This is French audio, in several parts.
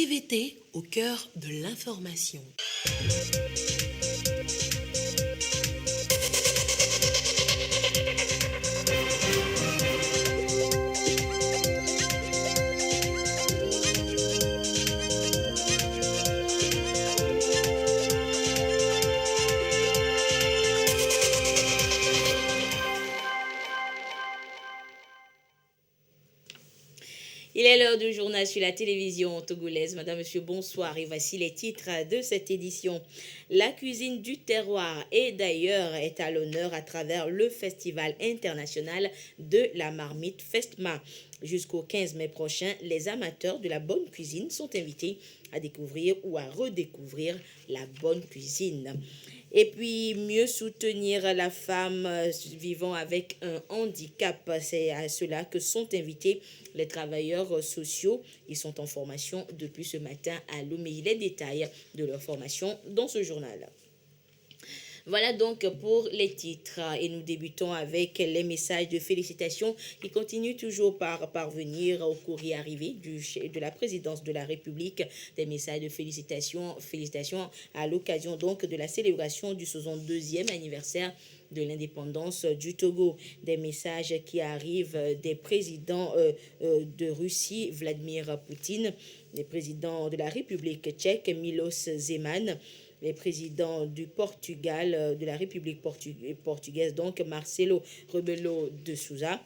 TVT au cœur de l'information. Il est l'heure du journal sur la télévision togolaise. Madame, Monsieur, bonsoir. Et voici les titres de cette édition. La cuisine du terroir est à l'honneur à travers le Festival international de la marmite FESMA. Jusqu'au 15 mai prochain, les amateurs de la bonne cuisine sont invités à découvrir ou à redécouvrir la bonne cuisine. Et puis, mieux soutenir la femme vivant avec un handicap. C'est à cela que sont invités les travailleurs sociaux. Ils sont en formation depuis ce matin à Lomé. Les détails de leur formation dans ce journal. Voilà donc pour les titres et nous débutons avec les messages de félicitations qui continuent toujours par parvenir au courrier arrivé de la présidence de la République. Des messages de félicitations à l'occasion donc de la célébration du 62e anniversaire de l'indépendance du Togo. Des messages qui arrivent des présidents de Russie, Vladimir Poutine, des présidents de la République tchèque, Miloš Zeman, les présidents du Portugal, de la République portugaise, donc Marcelo Rebelo de Sousa.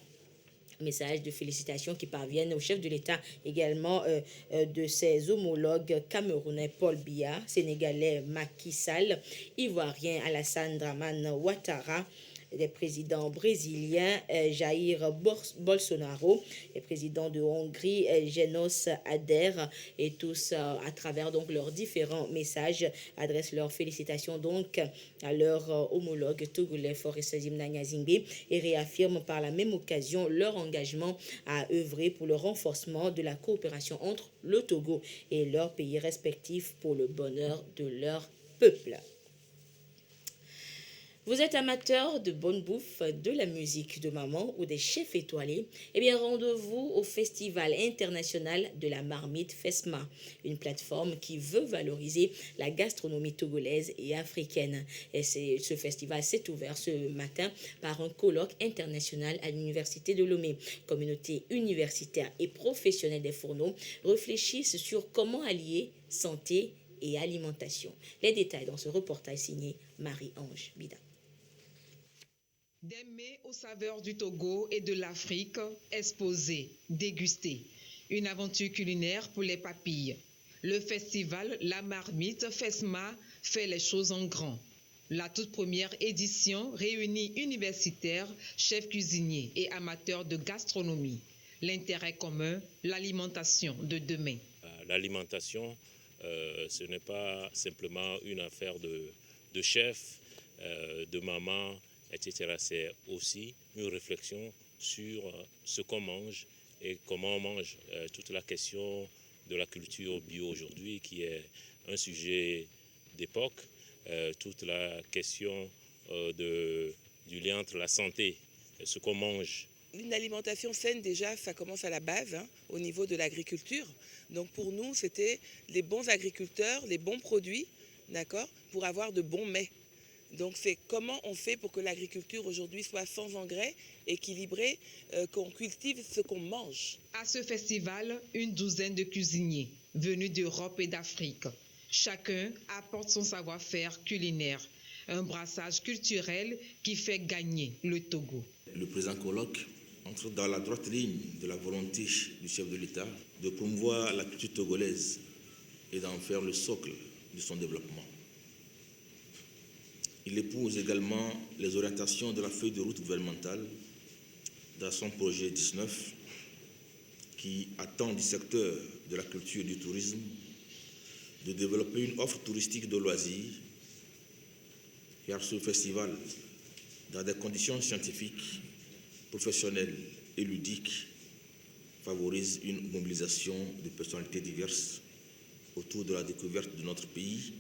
Messages de félicitations qui parviennent au chef de l'État, également de ses homologues camerounais Paul Biya, sénégalais Macky Sall, ivoirien Alassane Dramane Ouattara, les présidents brésiliens Jair Bolsonaro, les présidents de Hongrie János Áder, et tous à travers donc leurs différents messages adressent leurs félicitations donc à leur homologue togolais Faure Gnassingbé et réaffirment par la même occasion leur engagement à œuvrer pour le renforcement de la coopération entre le Togo et leurs pays respectifs pour le bonheur de leur peuple. Vous êtes amateur de bonne bouffe, de la musique de maman ou des chefs étoilés? Eh bien, rendez-vous au Festival international de la marmite FESMA, une plateforme qui veut valoriser la gastronomie togolaise et africaine. Et ce festival s'est ouvert ce matin par un colloque international à l'Université de Lomé. Communauté universitaire et professionnelle des fourneaux réfléchissent sur comment allier santé et alimentation. Les détails dans ce reportage signé Marie-Ange Bida. Des mets aux saveurs du Togo et de l'Afrique, exposés, dégustés. Une aventure culinaire pour les papilles. Le festival La Marmite FESMA fait les choses en grand. La toute première édition réunit universitaires, chefs cuisiniers et amateurs de gastronomie. L'intérêt commun, l'alimentation de demain. L'alimentation, ce n'est pas simplement une affaire de chef, de maman, etc. C'est aussi une réflexion sur ce qu'on mange et comment on mange. Toute la question de la culture bio aujourd'hui qui est un sujet d'époque. Toute la question du lien entre la santé et ce qu'on mange. Une alimentation saine, déjà, ça commence à la base, au niveau de l'agriculture. Donc pour nous, c'était les bons agriculteurs, les bons produits, d'accord, pour avoir de bons mets. Donc c'est comment on fait pour que l'agriculture aujourd'hui soit sans engrais, équilibrée, qu'on cultive ce qu'on mange. À ce festival, une douzaine de cuisiniers venus d'Europe et d'Afrique. Chacun apporte son savoir-faire culinaire, un brassage culturel qui fait gagner le Togo. Le présent colloque entre dans la droite ligne de la volonté du chef de l'État de promouvoir la culture togolaise et d'en faire le socle de son développement. Il épouse également les orientations de la feuille de route gouvernementale dans son projet 19 qui attend du secteur de la culture et du tourisme de développer une offre touristique de loisirs car ce festival, dans des conditions scientifiques, professionnelles et ludiques, favorise une mobilisation de personnalités diverses autour de la découverte de notre pays.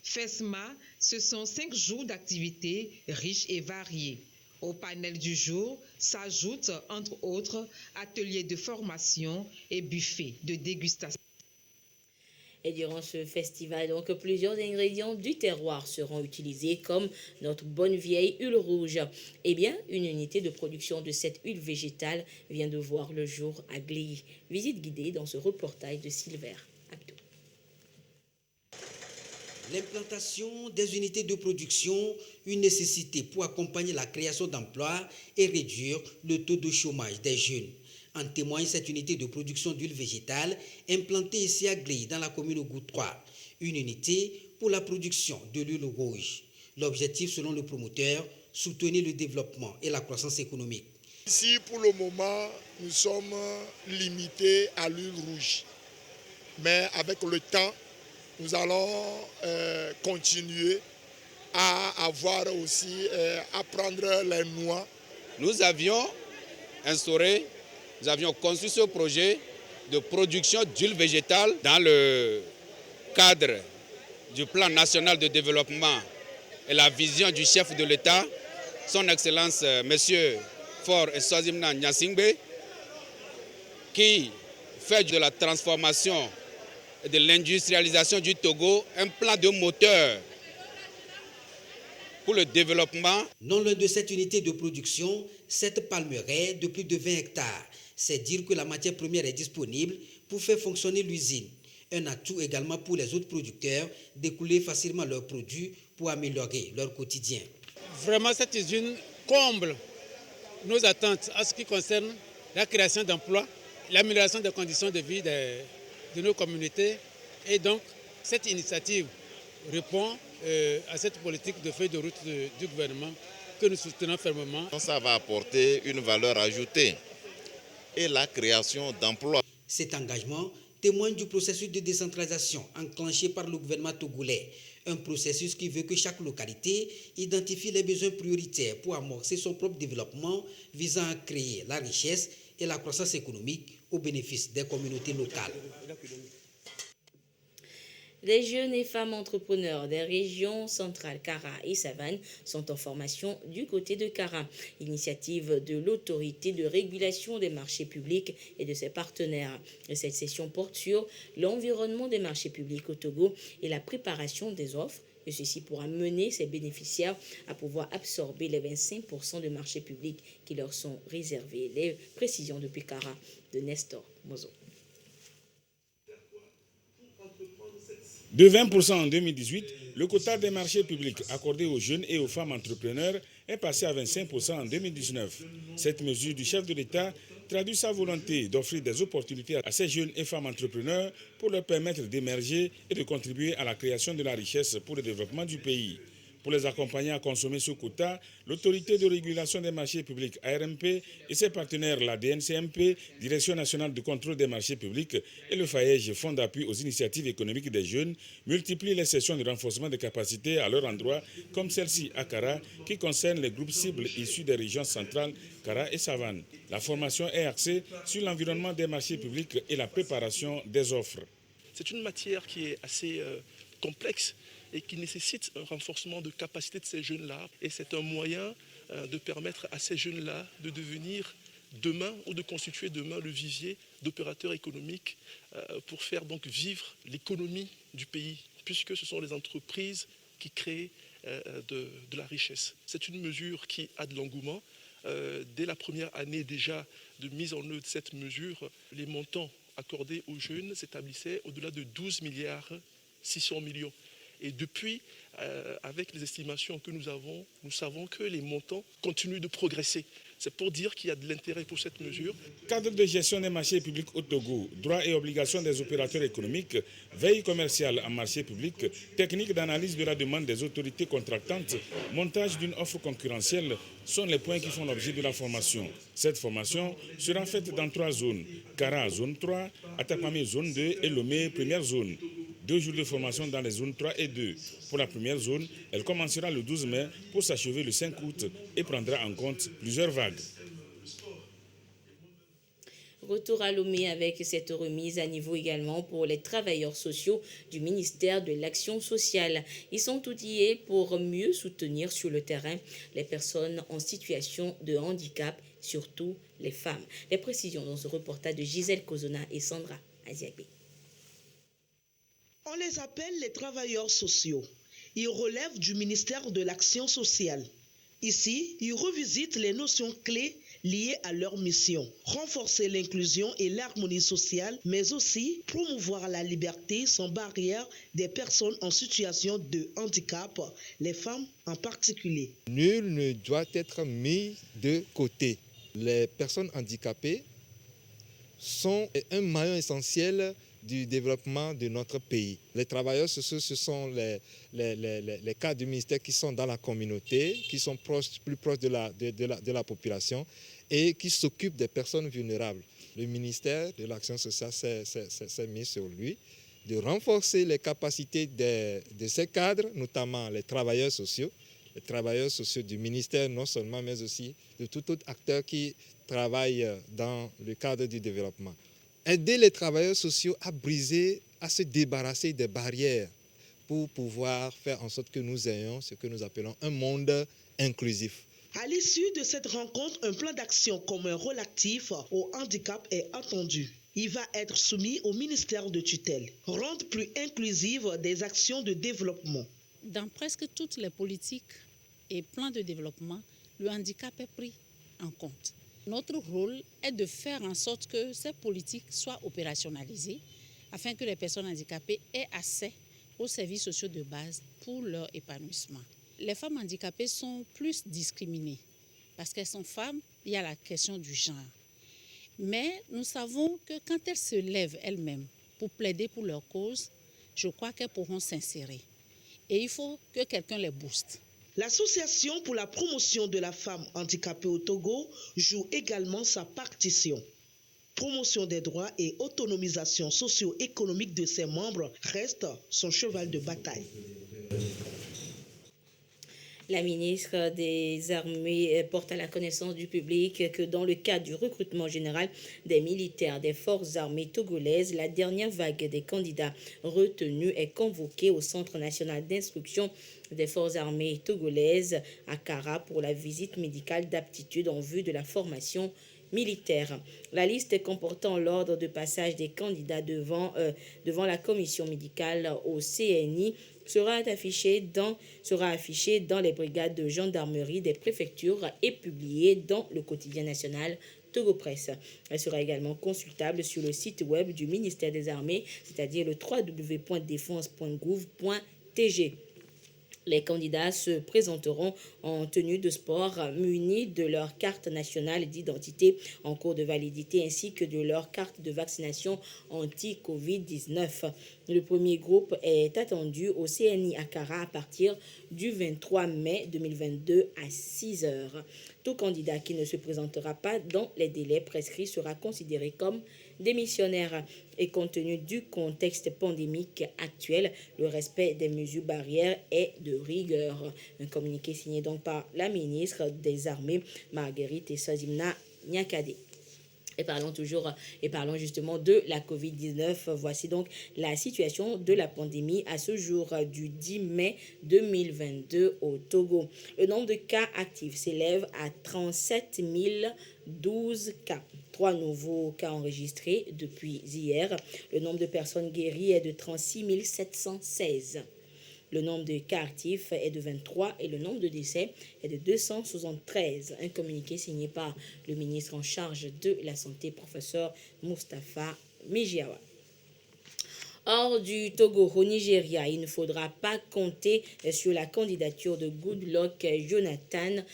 FESMA, ce sont 5 jours d'activités riches et variées. Au panel du jour s'ajoutent, entre autres, ateliers de formation et buffets de dégustation. Et durant ce festival, donc, plusieurs ingrédients du terroir seront utilisés comme notre bonne vieille huile rouge. Eh bien, une unité de production de cette huile végétale vient de voir le jour à Gléy. Visite guidée dans ce reportage de Silver Abdou. L'implantation des unités de production, une nécessité pour accompagner la création d'emplois et réduire le taux de chômage des jeunes. En témoigne cette unité de production d'huile végétale implantée ici à Gléy dans la commune de Goutte 3. Une unité pour la production de l'huile rouge. L'objectif, selon le promoteur, soutenir le développement et la croissance économique. Ici, pour le moment, nous sommes limités à l'huile rouge. Mais avec le temps, nous allons continuer à avoir aussi, à prendre les noix. Nous avions conçu ce projet de production d'huile végétale dans le cadre du plan national de développement et la vision du chef de l'État, son Excellence M. Faure Eswazimana Gnassingbé, qui fait de la transformation et de l'industrialisation du Togo un plan de moteur pour le développement. Non loin de cette unité de production, cette palmeraie de plus de 20 hectares. C'est dire que la matière première est disponible pour faire fonctionner l'usine. Un atout également pour les autres producteurs d'écouler facilement leurs produits pour améliorer leur quotidien. Vraiment, cette usine comble nos attentes en ce qui concerne la création d'emplois, l'amélioration des conditions de vie de nos communautés. Et donc, cette initiative répond à cette politique de feuille de route du gouvernement que nous soutenons fermement. Ça va apporter une valeur ajoutée et la création d'emplois. Cet engagement témoigne du processus de décentralisation enclenché par le gouvernement togolais. Un processus qui veut que chaque localité identifie les besoins prioritaires pour amorcer son propre développement visant à créer la richesse et la croissance économique au bénéfice des communautés locales. Les jeunes et femmes entrepreneurs des régions centrales Kara et Savane sont en formation du côté de Kara. Initiative de l'autorité de régulation des marchés publics et de ses partenaires. Cette session porte sur l'environnement des marchés publics au Togo et la préparation des offres. Et ceci pour amener ces bénéficiaires à pouvoir absorber les 25% de marchés publics qui leur sont réservés. Les précisions depuis Kara de Nestor Mozo. De 20% en 2018, le quota des marchés publics accordés aux jeunes et aux femmes entrepreneurs est passé à 25% en 2019. Cette mesure du chef de l'État traduit sa volonté d'offrir des opportunités à ces jeunes et femmes entrepreneurs pour leur permettre d'émerger et de contribuer à la création de la richesse pour le développement du pays. Pour les accompagner à consommer ce quota, l'autorité de régulation des marchés publics ARMP et ses partenaires, la DNCMP, Direction nationale de contrôle des marchés publics, et le FAEJ, Fonds d'appui aux initiatives économiques des jeunes, multiplient les sessions de renforcement des capacités à leur endroit, comme celle-ci à Kara, qui concerne les groupes cibles issus des régions centrales, Kara et Savane. La formation est axée sur l'environnement des marchés publics et la préparation des offres. C'est une matière qui est assez complexe et qui nécessite un renforcement de capacité de ces jeunes-là. Et c'est un moyen de permettre à ces jeunes-là de devenir demain ou de constituer demain le vivier d'opérateurs économiques pour faire donc vivre l'économie du pays, puisque ce sont les entreprises qui créent de la richesse. C'est une mesure qui a de l'engouement. Dès la première année déjà de mise en œuvre de cette mesure, les montants accordés aux jeunes s'établissaient au-delà de 12 milliards 600 millions. Et depuis, avec les estimations que nous avons, nous savons que les montants continuent de progresser. C'est pour dire qu'il y a de l'intérêt pour cette mesure. Cadre de gestion des marchés publics au Togo, droits et obligations des opérateurs économiques, veille commerciale en marché public, technique d'analyse de la demande des autorités contractantes, montage d'une offre concurrentielle sont les points qui font l'objet de la formation. Cette formation sera faite dans 3 zones. Kara, zone 3, Atapamé, zone 2 et Lomé, première zone. 2 jours de formation dans les zones 3 et 2. Pour la première zone, elle commencera le 12 mai pour s'achever le 5 août et prendra en compte plusieurs vagues. Retour à Lomé avec cette remise à niveau également pour les travailleurs sociaux du ministère de l'Action sociale. Ils sont outillés pour mieux soutenir sur le terrain les personnes en situation de handicap, surtout les femmes. Les précisions dans ce reportage de Gisèle Kozona et Sandra Aziagbe. On les appelle les travailleurs sociaux. Ils relèvent du ministère de l'Action sociale. Ici, ils revisitent les notions clés liées à leur mission, renforcer l'inclusion et l'harmonie sociale, mais aussi promouvoir la liberté sans barrière des personnes en situation de handicap, les femmes en particulier. Nul ne doit être mis de côté. Les personnes handicapées sont un maillon essentiel du développement de notre pays. Les travailleurs sociaux, ce sont les cadres du ministère qui sont dans la communauté, qui sont plus proches de la population et qui s'occupent des personnes vulnérables. Le ministère de l'Action sociale s'est mis sur lui de renforcer les capacités de ces cadres, notamment les travailleurs sociaux du ministère non seulement, mais aussi de tout autre acteur qui travaille dans le cadre du développement. Aider les travailleurs sociaux à briser, à se débarrasser des barrières pour pouvoir faire en sorte que nous ayons ce que nous appelons un monde inclusif. À l'issue de cette rencontre, un plan d'action commun relatif au handicap est attendu. Il va être soumis au ministère de tutelle. Rendre plus inclusives des actions de développement. Dans presque toutes les politiques et plans de développement, le handicap est pris en compte. Notre rôle est de faire en sorte que ces politiques soient opérationnalisées afin que les personnes handicapées aient accès aux services sociaux de base pour leur épanouissement. Les femmes handicapées sont plus discriminées parce qu'elles sont femmes, il y a la question du genre. Mais nous savons que quand elles se lèvent elles-mêmes pour plaider pour leur cause, je crois qu'elles pourront s'insérer. Et il faut que quelqu'un les booste. L'Association pour la promotion de la femme handicapée au Togo joue également sa partition. Promotion des droits et autonomisation socio-économique de ses membres reste son cheval de bataille. La ministre des Armées porte à la connaissance du public que dans le cadre du recrutement général des militaires des forces armées togolaises, la dernière vague des candidats retenus est convoquée au Centre national d'instruction des forces armées togolaises à Kara pour la visite médicale d'aptitude en vue de la formation militaire. La liste comportant l'ordre de passage des candidats devant la commission médicale au CNI sera affichée dans les brigades de gendarmerie des préfectures et publiée dans le quotidien national Togo Presse. Elle sera également consultable sur le site web du ministère des Armées, c'est-à-dire le www.defense.gouv.tg. Les candidats se présenteront en tenue de sport munis de leur carte nationale d'identité en cours de validité ainsi que de leur carte de vaccination anti-Covid-19. Le premier groupe est attendu au CNI à Kara à partir du 23 mai 2022 à 6 heures. Tout candidat qui ne se présentera pas dans les délais prescrits sera considéré comme démissionnaire. Et compte tenu du contexte pandémique actuel, le respect des mesures barrières est de rigueur. Un communiqué signé donc par la ministre des Armées, Marguerite Essazimna Nyakade. Et parlons justement de la Covid-19. Voici donc la situation de la pandémie à ce jour du 10 mai 2022 au Togo. Le nombre de cas actifs s'élève à 37 012 cas. 3 nouveaux cas enregistrés depuis hier. Le nombre de personnes guéries est de 36 716. Le nombre de cas actifs est de 23 et le nombre de décès est de 273. Un communiqué signé par le ministre en charge de la Santé, professeur Moustapha Mijiawa. Hors du Togo, au Nigeria, il ne faudra pas compter sur la candidature de Goodluck Jonathan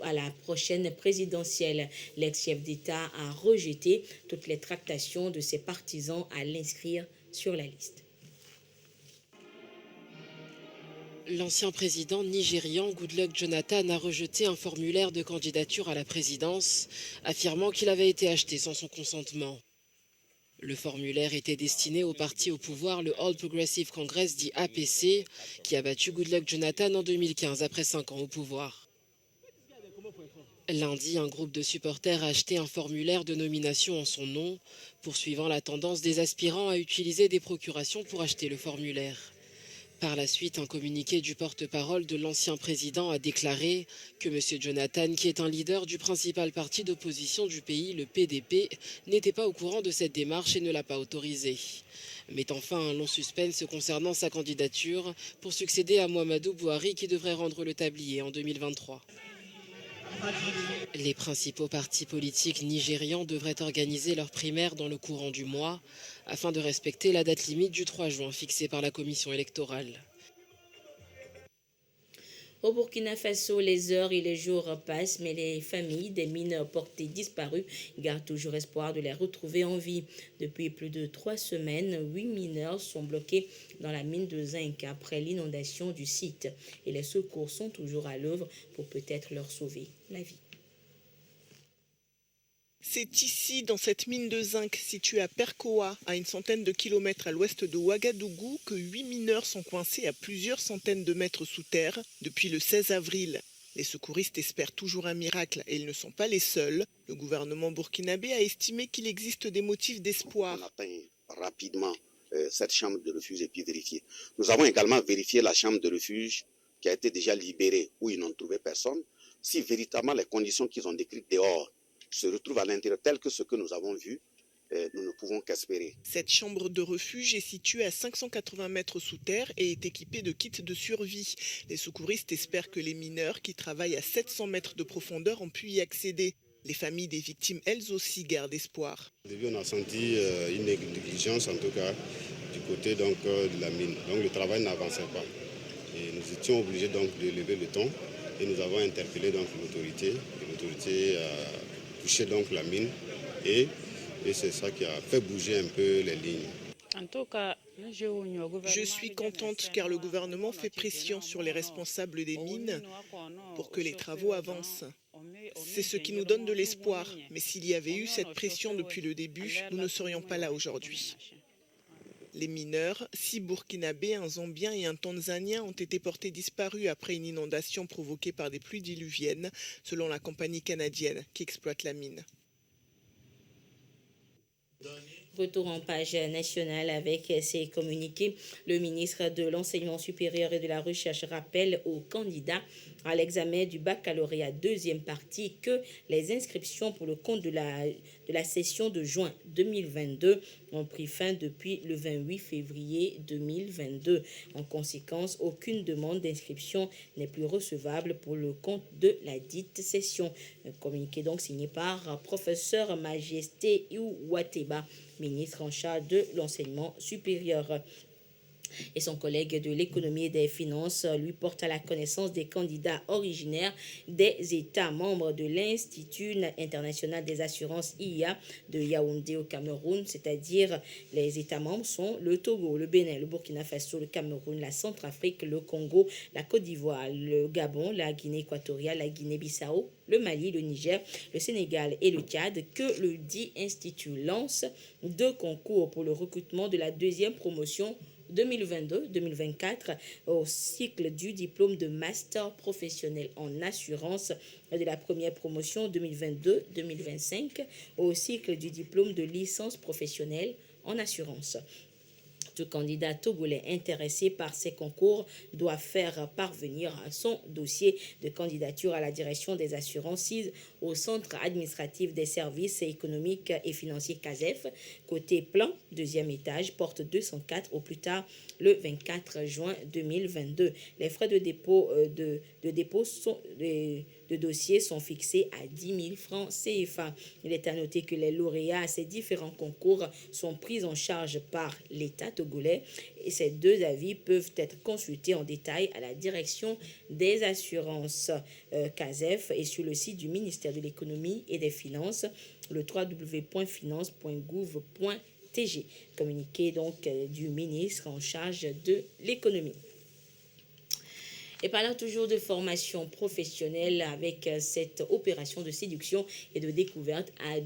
à la prochaine présidentielle. L'ex-chef d'État a rejeté toutes les tractations de ses partisans à l'inscrire sur la liste. L'ancien président nigérian Goodluck Jonathan a rejeté un formulaire de candidature à la présidence, affirmant qu'il avait été acheté sans son consentement. Le formulaire était destiné au parti au pouvoir, le All Progressive Congress dit APC, qui a battu Goodluck Jonathan en 2015 après 5 ans au pouvoir. Lundi, un groupe de supporters a acheté un formulaire de nomination en son nom, poursuivant la tendance des aspirants à utiliser des procurations pour acheter le formulaire. Par la suite, un communiqué du porte-parole de l'ancien président a déclaré que M. Jonathan, qui est un leader du principal parti d'opposition du pays, le PDP, n'était pas au courant de cette démarche et ne l'a pas autorisée. Mettant fin à un long suspense concernant sa candidature pour succéder à Muhammadu Buhari qui devrait rendre le tablier en 2023. Les principaux partis politiques nigérians devraient organiser leurs primaires dans le courant du mois afin de respecter la date limite du 3 juin fixée par la commission électorale. Au Burkina Faso, les heures et les jours passent, mais les familles des mineurs portés disparus gardent toujours espoir de les retrouver en vie. Depuis plus de 3 semaines, 8 mineurs sont bloqués dans la mine de zinc après l'inondation du site. Et les secours sont toujours à l'œuvre pour peut-être leur sauver la vie. C'est ici, dans cette mine de zinc située à Perkoa, à une centaine de kilomètres à l'ouest de Ouagadougou, que 8 mineurs sont coincés à plusieurs centaines de mètres sous terre depuis le 16 avril. Les secouristes espèrent toujours un miracle et ils ne sont pas les seuls. Le gouvernement burkinabé a estimé qu'il existe des motifs d'espoir. On atteint rapidement cette chambre de refuge et puis vérifier. Nous avons également vérifié la chambre de refuge qui a été déjà libérée où ils n'ont trouvé personne. Si véritablement les conditions qu'ils ont décrites dehors se retrouvent à l'intérieur tel que ce que nous avons vu, nous ne pouvons qu'espérer. Cette chambre de refuge est située à 580 mètres sous terre et est équipée de kits de survie. Les secouristes espèrent que les mineurs qui travaillent à 700 mètres de profondeur ont pu y accéder. Les familles des victimes, elles aussi, gardent espoir. Au début, on a senti une négligence, en tout cas, du côté de la mine. Donc le travail n'avançait pas. Et nous étions obligés donc de lever le ton et nous avons interpellé donc l'autorité. Et l'autorité a touché donc la mine et c'est ça qui a fait bouger un peu les lignes. Je suis contente car le gouvernement fait pression sur les responsables des mines pour que les travaux avancent. C'est ce qui nous donne de l'espoir, mais s'il y avait eu cette pression depuis le début, nous ne serions pas là aujourd'hui. Les mineurs, 6 burkinabés, un zambien et un tanzanien, ont été portés disparus après une inondation provoquée par des pluies diluviennes, selon la compagnie canadienne qui exploite la mine. Retour en page nationale avec ces communiqués. Le ministre de l'Enseignement supérieur et de la Recherche rappelle aux candidats à l'examen du baccalauréat deuxième partie que les inscriptions pour le compte de la session de juin 2022 ont pris fin depuis le 28 février 2022. En conséquence, aucune demande d'inscription n'est plus recevable pour le compte de la dite session. Un communiqué donc signé par professeur Majesté Iouateba, ministre en charge de l'enseignement supérieur. Et son collègue de l'économie et des finances lui porte à la connaissance des candidats originaires des États membres de l'Institut international des assurances IA de Yaoundé au Cameroun, c'est-à-dire les États membres sont le Togo, le Bénin, le Burkina Faso, le Cameroun, la Centrafrique, le Congo, la Côte d'Ivoire, le Gabon, la Guinée équatoriale, la Guinée-Bissau, le Mali, le Niger, le Sénégal et le Tchad, que le dit Institut lance 2 concours pour le recrutement de la deuxième promotion 2022-2024 au cycle du diplôme de master professionnel en assurance de la première promotion 2022-2025 au cycle du diplôme de licence professionnelle en assurance. Tout candidat togolais intéressé par ces concours doit faire parvenir son dossier de candidature à la direction des assurances au Centre administratif des services économiques et financiers CASEF, côté plan, 2e étage, porte 204, au plus tard le 24 juin 2022. Les frais de dépôt de dossier sont fixés à 10 000 francs CFA. Il est à noter que les lauréats à ces différents concours sont pris en charge par l'État togolais et ces 2 avis peuvent être consultés en détail à la direction des assurances CASEF et sur le site du ministère de l'économie et des finances, le www.finance.gouv.tg. Communiqué donc du ministre en charge de l'économie. Et parlant toujours de formation professionnelle avec cette opération de séduction et de découverte à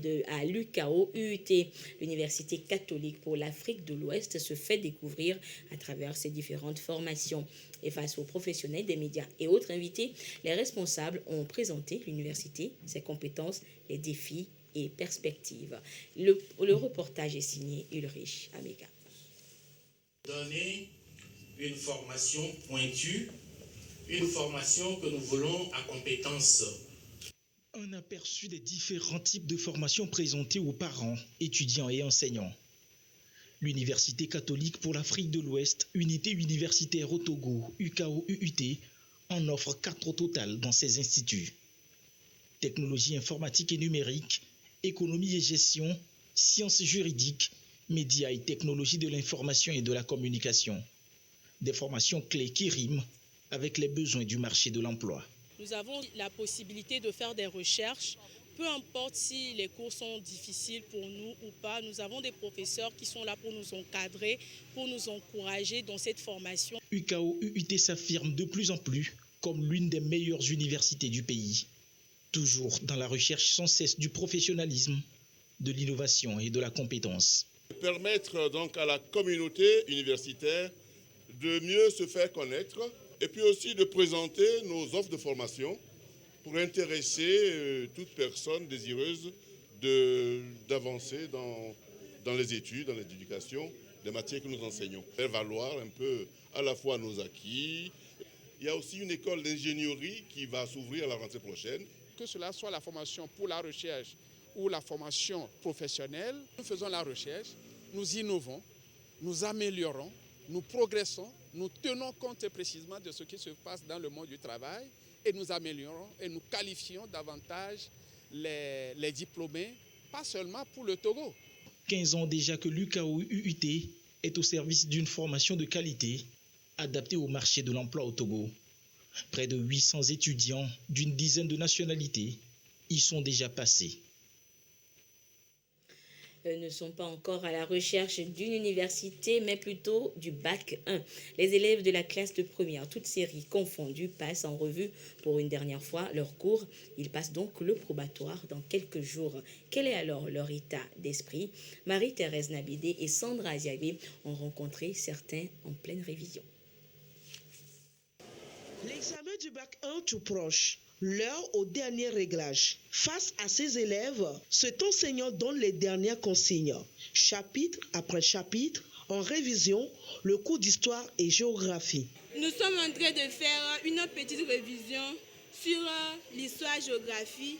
l'UCAO UT, l'Université catholique pour l'Afrique de l'Ouest se fait découvrir à travers ses différentes formations. Et face aux professionnels des médias et autres invités, les responsables ont présenté l'université, ses compétences, les défis et perspectives. Le reportage est signé Ulrich Amega. Donner une formation pointue, une formation que nous voulons à compétence. Un aperçu des différents types de formations présentées aux parents, étudiants et enseignants. L'Université catholique pour l'Afrique de l'Ouest, unité universitaire au Togo, UKO-UUT, en offre 4 au total dans ses instituts. Technologie informatique et numérique, économie et gestion, sciences juridiques, médias et technologies de l'information et de la communication. Des formations clés qui riment avec les besoins du marché de l'emploi. Nous avons la possibilité de faire des recherches, peu importe si les cours sont difficiles pour nous ou pas. Nous avons des professeurs qui sont là pour nous encadrer, pour nous encourager dans cette formation. UKO-UUT s'affirme de plus en plus comme l'une des meilleures universités du pays. Toujours dans la recherche sans cesse du professionnalisme, de l'innovation et de la compétence. Permettre donc à la communauté universitaire de mieux se faire connaître et puis aussi de présenter nos offres de formation pour intéresser toute personne désireuse d'avancer dans les études, dans l'éducation, des matières que nous enseignons. Faire valoir un peu à la fois nos acquis. Il y a aussi une école d'ingénierie qui va s'ouvrir à la rentrée prochaine. Que cela soit la formation pour la recherche ou la formation professionnelle, nous faisons la recherche, nous innovons, nous améliorons, nous progressons, nous tenons compte précisément de ce qui se passe dans le monde du travail et nous améliorons et nous qualifions davantage les diplômés, pas seulement pour le Togo. 15 ans déjà que l'UKO-UUT est au service d'une formation de qualité adaptée au marché de l'emploi au Togo. Près de 800 étudiants d'une dizaine de nationalités y sont déjà passés. Ne sont pas encore à la recherche d'une université, mais plutôt du bac 1. Les élèves de la classe de première, toutes séries confondues, passent en revue pour une dernière fois leurs cours. Ils passent donc le probatoire dans quelques jours. Quel est alors leur état d'esprit? Marie-Thérèse Nabidé et Sandra Aziabé ont rencontré certains en pleine révision. L'examen du bac 1 tout proche. L'heure au dernier réglage. Face à ces élèves, cet enseignant donne les dernières consignes. Chapitre après chapitre, en révision, le cours d'histoire et géographie. Nous sommes en train de faire une petite révision sur l'histoire-géographie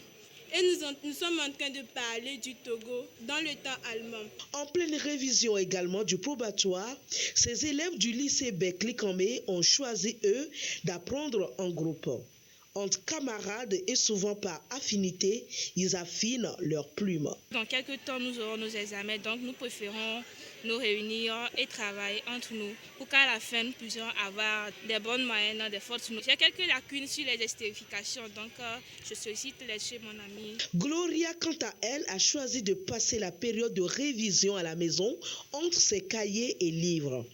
et nous sommes en train de parler du Togo dans le temps allemand. En pleine révision également du probatoire, ces élèves du lycée Bekli-Kambé ont choisi, eux, d'apprendre en groupe. Entre camarades et souvent par affinité, ils affinent leurs plumes. Dans quelques temps, nous aurons nos examens, donc nous préférons nous réunir et travailler entre nous pour qu'à la fin, nous puissions avoir des bonnes moyennes, des fortes notes. J'ai quelques lacunes sur les estérifications, donc je sollicite l'aide chez mon ami. Gloria, quant à elle, a choisi de passer la période de révision à la maison entre ses cahiers et livres.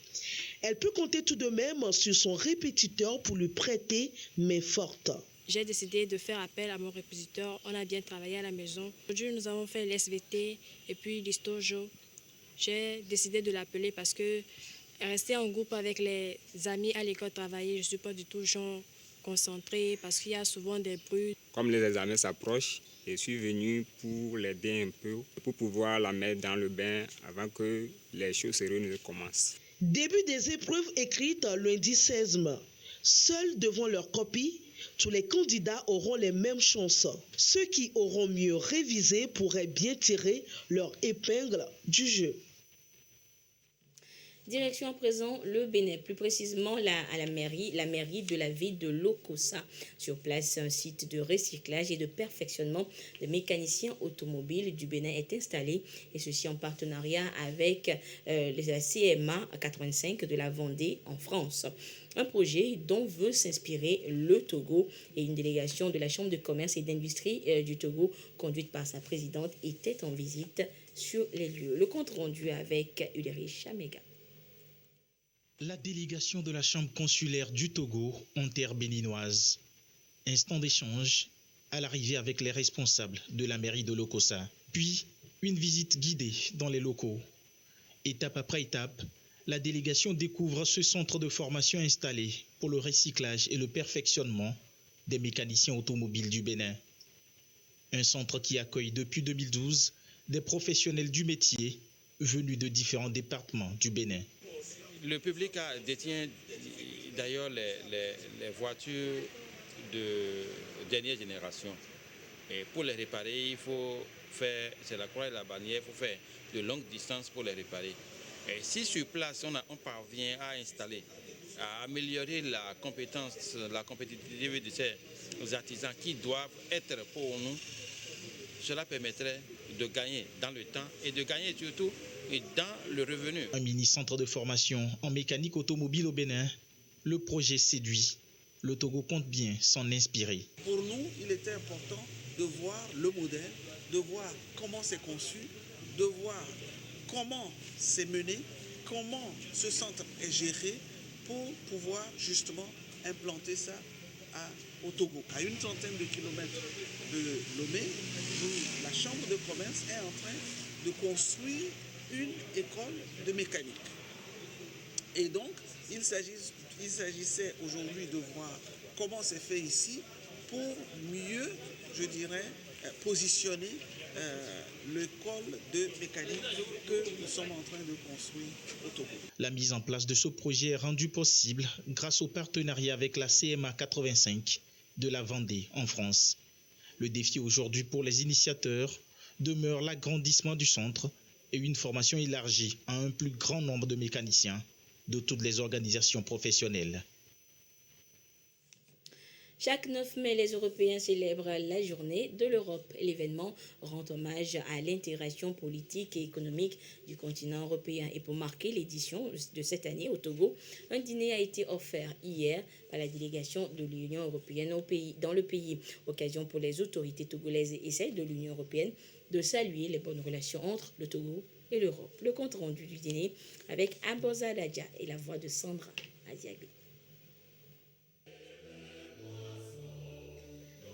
Elle peut compter tout de même sur son répétiteur pour lui prêter main forte. J'ai décidé de faire appel à mon répétiteur. On a bien travaillé à la maison. Aujourd'hui, nous avons fait l'SVT et puis l'histo-géo. J'ai décidé de l'appeler parce que rester en groupe avec les amis à l'école travailler, je ne suis pas du tout genre concentrée parce qu'il y a souvent des bruits. Comme les examens s'approchent, je suis venu pour l'aider un peu, pour pouvoir la mettre dans le bain avant que les choses sérieuses ne commencent. Début des épreuves écrites lundi 16 mai. Seuls devant leur copie, tous les candidats auront les mêmes chances. Ceux qui auront mieux révisé pourraient bien tirer leur épingle du jeu. Direction à présent le Bénin, plus précisément la mairie de la ville de Lokossa. Sur place, un site de recyclage et de perfectionnement de mécaniciens automobiles du Bénin est installé, et ceci en partenariat avec la CMA 85 de la Vendée en France. Un projet dont veut s'inspirer le Togo, et une délégation de la Chambre de commerce et d'industrie du Togo, conduite par sa présidente, était en visite sur les lieux. Le compte rendu avec Ulrich Chamega. La délégation de la Chambre consulaire du Togo en terre béninoise. Instant d'échange à l'arrivée avec les responsables de la mairie de Lokossa. Puis, une visite guidée dans les locaux. Étape après étape, la délégation découvre ce centre de formation installé pour le recyclage et le perfectionnement des mécaniciens automobiles du Bénin. Un centre qui accueille depuis 2012 des professionnels du métier venus de différents départements du Bénin. Le public détient d'ailleurs les voitures de dernière génération. Et pour les réparer, il faut faire, c'est la croix et la bannière, il faut faire de longues distances pour les réparer. Et si sur place, on parvient à installer, à améliorer la compétence, la compétitivité de ces artisans qui doivent être pour nous, cela permettrait de gagner dans le temps et de gagner surtout dans le revenu. Un mini-centre de formation en mécanique automobile au Bénin, le projet séduit. Le Togo compte bien s'en inspirer. Pour nous, il était important de voir le modèle, de voir comment c'est conçu, de voir comment c'est mené, comment ce centre est géré pour pouvoir justement implanter ça au Togo. À une centaine de kilomètres de Lomé, où la Chambre de commerce est en train de construire une école de mécanique. Et donc, il s'agissait aujourd'hui de voir comment c'est fait ici pour mieux, je dirais, positionner l'école de mécanique que nous sommes en train de construire au Togo. La mise en place de ce projet est rendue possible grâce au partenariat avec la CMA 85 de la Vendée en France. Le défi aujourd'hui pour les initiateurs demeure l'agrandissement du centre et une formation élargie à un plus grand nombre de mécaniciens de toutes les organisations professionnelles. Chaque 9 mai, les Européens célèbrent la journée de l'Europe. L'événement rend hommage à l'intégration politique et économique du continent européen. Et pour marquer l'édition de cette année au Togo, un dîner a été offert hier par la délégation de l'Union européenne dans le pays. Occasion pour les autorités togolaises et celles de l'Union européenne de saluer les bonnes relations entre le Togo et l'Europe. Le compte rendu du dîner avec Amboza Dadja et la voix de Sandra Adiagbé.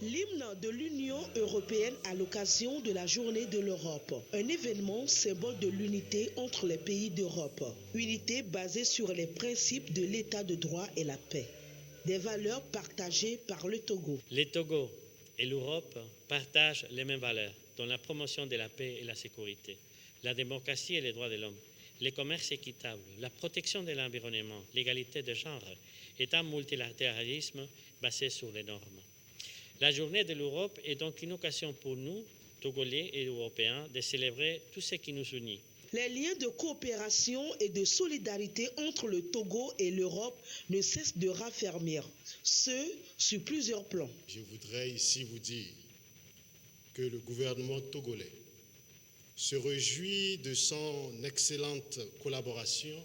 L'hymne de l'Union européenne à l'occasion de la Journée de l'Europe, un événement symbole de l'unité entre les pays d'Europe, unité basée sur les principes de l'état de droit et la paix, des valeurs partagées par le Togo. Le Togo et l'Europe partagent les mêmes valeurs, dont la promotion de la paix et la sécurité, la démocratie et les droits de l'homme, le commerce équitable, la protection de l'environnement, l'égalité de genre et un multilatéralisme basé sur les normes. La journée de l'Europe est donc une occasion pour nous, Togolais et Européens, de célébrer tout ce qui nous unit. Les liens de coopération et de solidarité entre le Togo et l'Europe ne cessent de raffermir, ce sur plusieurs plans. Je voudrais ici vous dire que le gouvernement togolais se réjouit de son excellente collaboration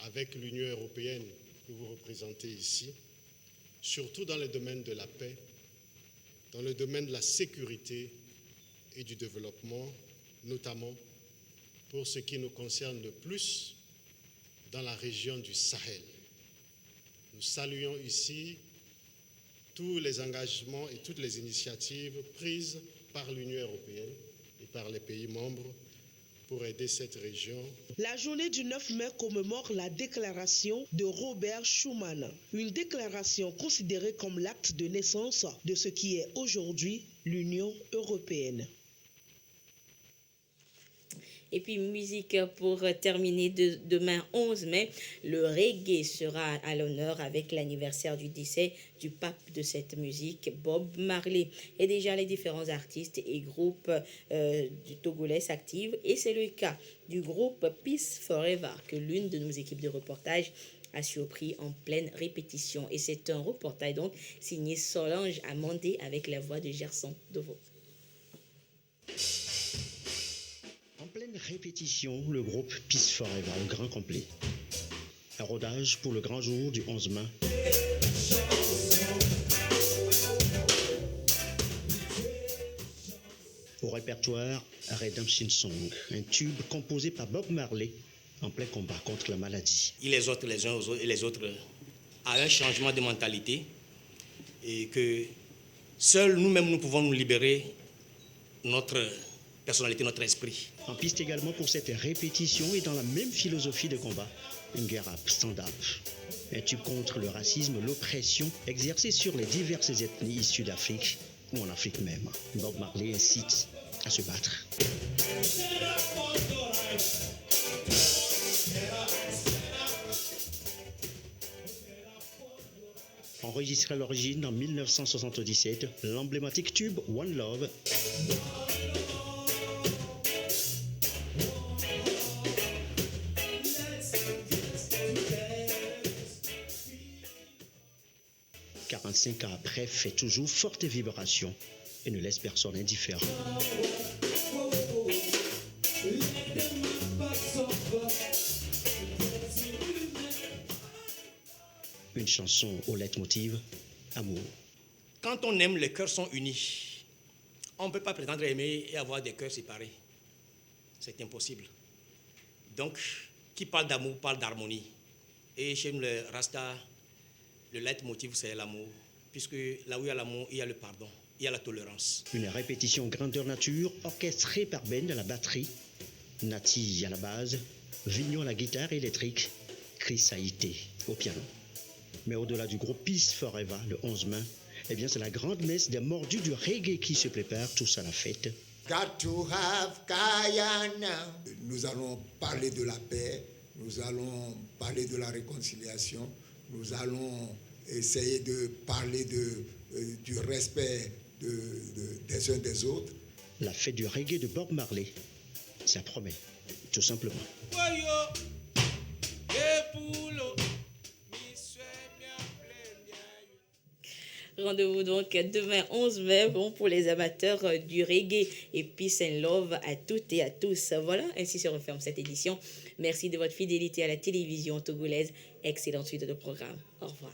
avec l'Union européenne que vous représentez ici, surtout dans le domaine de la paix, dans le domaine de la sécurité et du développement, notamment pour ce qui nous concerne le plus dans la région du Sahel. Nous saluons ici tous les engagements et toutes les initiatives prises par l'Union européenne et par les pays membres pour aider cette région. La journée du 9 mai commémore la déclaration de Robert Schuman, une déclaration considérée comme l'acte de naissance de ce qui est aujourd'hui l'Union européenne. Et puis musique pour terminer demain 11 mai, le reggae sera à l'honneur avec l'anniversaire du décès du pape de cette musique, Bob Marley. Et déjà les différents artistes et groupes du Togolais s'activent et c'est le cas du groupe Peace Forever que l'une de nos équipes de reportage a surpris en pleine répétition. Et c'est un reportage donc signé Solange Amandé avec la voix de Gerson Deveau. En pleine répétition, le groupe Peace Forever au grand complet. Un rodage pour le grand jour du 11 mai. Au répertoire, Redemption Song, un tube composé par Bob Marley en plein combat contre la maladie. Il exhorte les uns aux autres et les autres à un changement de mentalité et que seuls nous-mêmes nous pouvons nous libérer notre personnalité, notre esprit. En piste également pour cette répétition et dans la même philosophie de combat, une guerre stand-up. Un tube contre le racisme, l'oppression exercée sur les diverses ethnies issues d'Afrique ou en Afrique même. Bob Marley incite à se battre. Enregistré à l'origine en 1977, l'emblématique tube One Love « 45 ans après, fait toujours forte vibration et ne laisse personne indifférent. Une chanson au leitmotiv amour. Quand on aime, les cœurs sont unis. On ne peut pas prétendre aimer et avoir des cœurs séparés. C'est impossible. Donc, qui parle d'amour parle d'harmonie. Et chez nous, les Rasta, le leitmotiv, c'est l'amour. Puisque là où il y a l'amour, il y a le pardon, il y a la tolérance. Une répétition grandeur nature, orchestrée par Ben à la batterie, Nati à la base, Vignon à la guitare électrique, Chris Haïté au piano. Mais au-delà du groupe Peace Forever, le 11 mai, eh bien c'est la grande messe des mordus du reggae qui se prépare tous à la fête. Got to have Guyana. Nous allons parler de la paix, nous allons parler de la réconciliation, nous allons essayer de parler du respect des uns des autres. La fête du reggae de Bob Marley, ça promet, tout simplement. Rendez-vous donc demain 11 mai pour les amateurs du reggae et peace and love à toutes et à tous. Voilà, ainsi se referme cette édition. Merci de votre fidélité à la télévision togolaise. Excellente suite de programme. Au revoir.